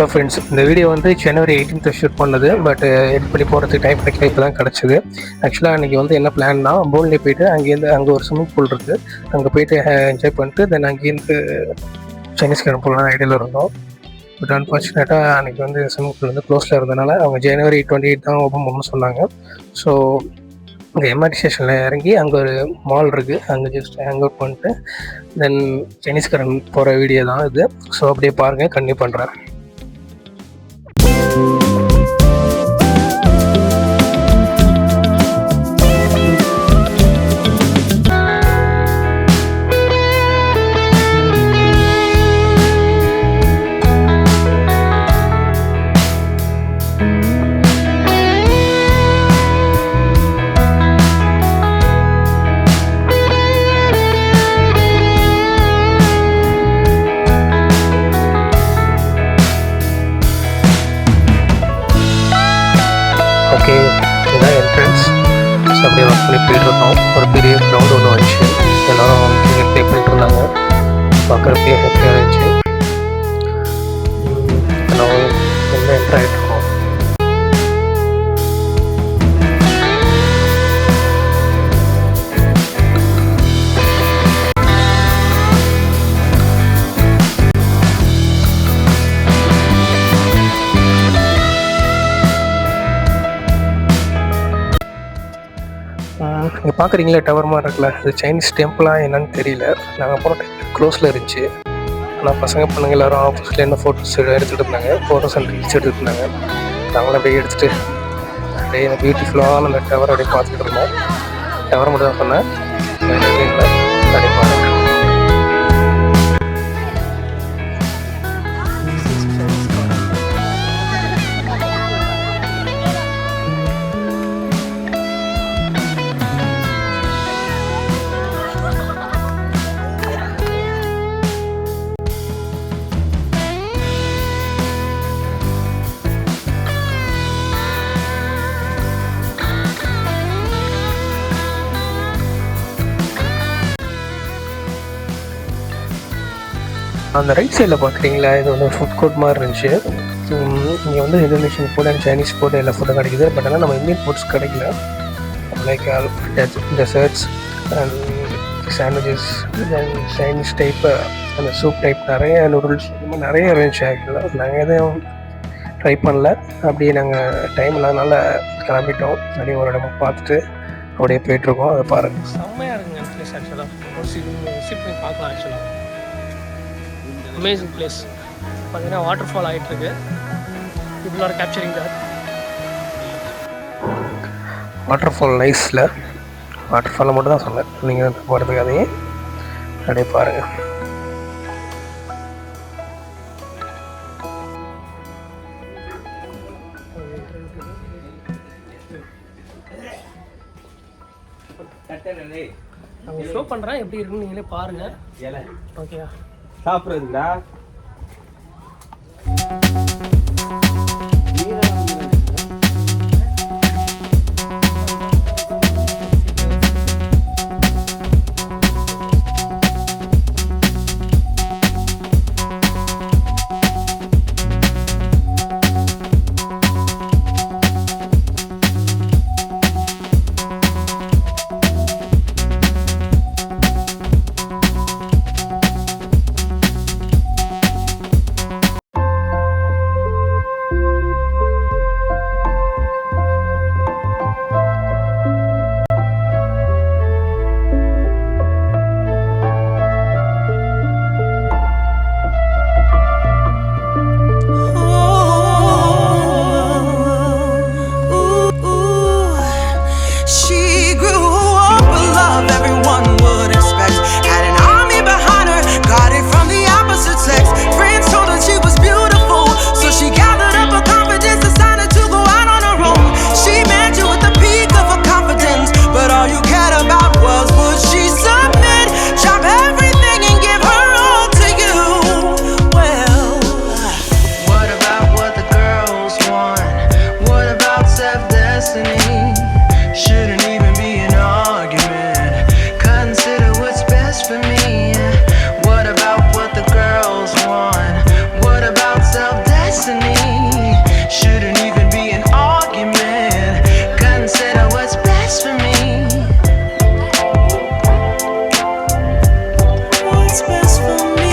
Hello friends, இந்த video வந்து ஜனவரி 18th shoot பண்ணது. பட் எடிட் பண்ணி போகிறதுக்கு டைம் கிடைக்கல, இப்போ தான் கிடச்சிது. ஆக்சுவலாக அன்றைக்கி வந்து என்ன பிளான்னா, போன்லே போய்ட்டு அங்கே ஒரு ஸ்விம்மிங் பூல் இருக்குது, அங்கே போய்ட்டு என்ஜாய் பண்ணிட்டு தென் அங்கேருந்து சைனீஸ் கிளம்பி போகலாம் ஐடியாவில் இருந்தோம். பட் அன்ஃபார்ச்சுனேட்டாக அன்றைக்கி வந்து ஸ்விம்மிங் பூல் வந்து க்ளோஸில் இருந்தனால அவங்க ஜனவரி 28 தான் ஓப்பன் பண்ணணும்னு சொன்னாங்க. ஸோ அங்கே எம்ஆர்டி ஸ்டேஷனில் இறங்கி அங்கே ஒரு மால் இருக்குது, அங்கே ஜஸ்ட் ஹேங் அவுட் பண்ணிட்டு தென் சைனீஸ் கரன் போகிற வீடியோ தான் இது. ஸோ அப்படியே பாருங்கள், கண்டினியூ பண்ணுறேன். ஓகே, இதுதான் என்ட்ரன்ஸ். ஸோ அப்படியே ஒர்க் பண்ணி போயிட்டுருக்கோம். ஒரு பெரிய க்ரௌண்ட் ஒன்று வந்துச்சு, எல்லோரும் கிரிக்கெட் ப்ளே பண்ணிட்டு இருந்தாங்க. பார்க்குறப்பே ஹாப்பியாக இருந்துச்சு. நம்ம ரொம்ப என்ட்ரு ஆகிட்ருக்கோம். இங்கே பார்க்குறீங்களா டவர் மாதிரி இருக்குல்ல, அது சைனீஸ் டெம்பிளாக என்னன்னு தெரியல. நாங்கள் போன டைம் க்ளோஸில் இருந்துச்சு. ஆனால் பசங்க பொண்ணுங்க எல்லோரும் ஆஃபீஸில் என்ன ஃபோட்டோஸ் எடுத்துகிட்டு இருந்தாங்க, ஃபோட்டோஸ் அண்ட் ரீல்ஸ் எடுத்துகிட்டு இருந்தாங்க. நாங்களும் அப்படியே எடுத்துகிட்டு அப்படியே பியூட்டிஃபுல்லான அந்த டவர் அப்படியே பார்த்துக்கிட்டு இருந்தோம். டவர் மட்டும் தான் சொன்னேன், அப்படியே பாருங்கள். அந்த ரைட் சைடில் பார்க்குறீங்களா, இது வந்து ஃபுட் கோர்ட் மாதிரி இருந்துச்சு. இங்கே வந்து Indonesian food and Chinese food எல்லா ஃபுட்டும் கிடைக்குது. பட் ஆனால் நம்ம இந்தியன் ஃபுட்ஸ் கிடைக்கல. Like desserts and sandwiches and Chinese type அந்த சூப் டைப் நிறைய நூடுல்ஸ் இந்த மாதிரி நிறைய இருந்துச்சு. ஆக்சுவலாக நாங்கள் எதுவும் ட்ரை பண்ணல. அப்படியே நாங்கள் டைம் இல்லாதனால கிளம்பிட்டோம். அப்படியே ஒரு இடமா பார்த்துட்டு அப்படியே போயிட்டுருக்கோம். அதை பாருங்கள், செம்மையாக இருக்குங்க பிளேஸ். ஆக்சுவலாக ஒரு விசிட் பண்ணி பார்க்கலாம். ஆக்சுவலாக அமேசிங் பிளேஸ். பார்த்தீங்கன்னா வாட்டர் ஃபால் ஆகிட்டுருக்கு. people are capturing that waterfall. நைஸில் வாட்டர் ஃபாலை மட்டும் தான் சொன்னேன், நீங்கள் போகிறதுக்கு அதையும் அப்படியே பாருங்கள். நான் ஷோ பண்ணுறேன், எப்படி இருக்குன்னு நீங்களே பாருங்கள். ஓகேயா, சாப்பிட்றதுக்குடா. best for me.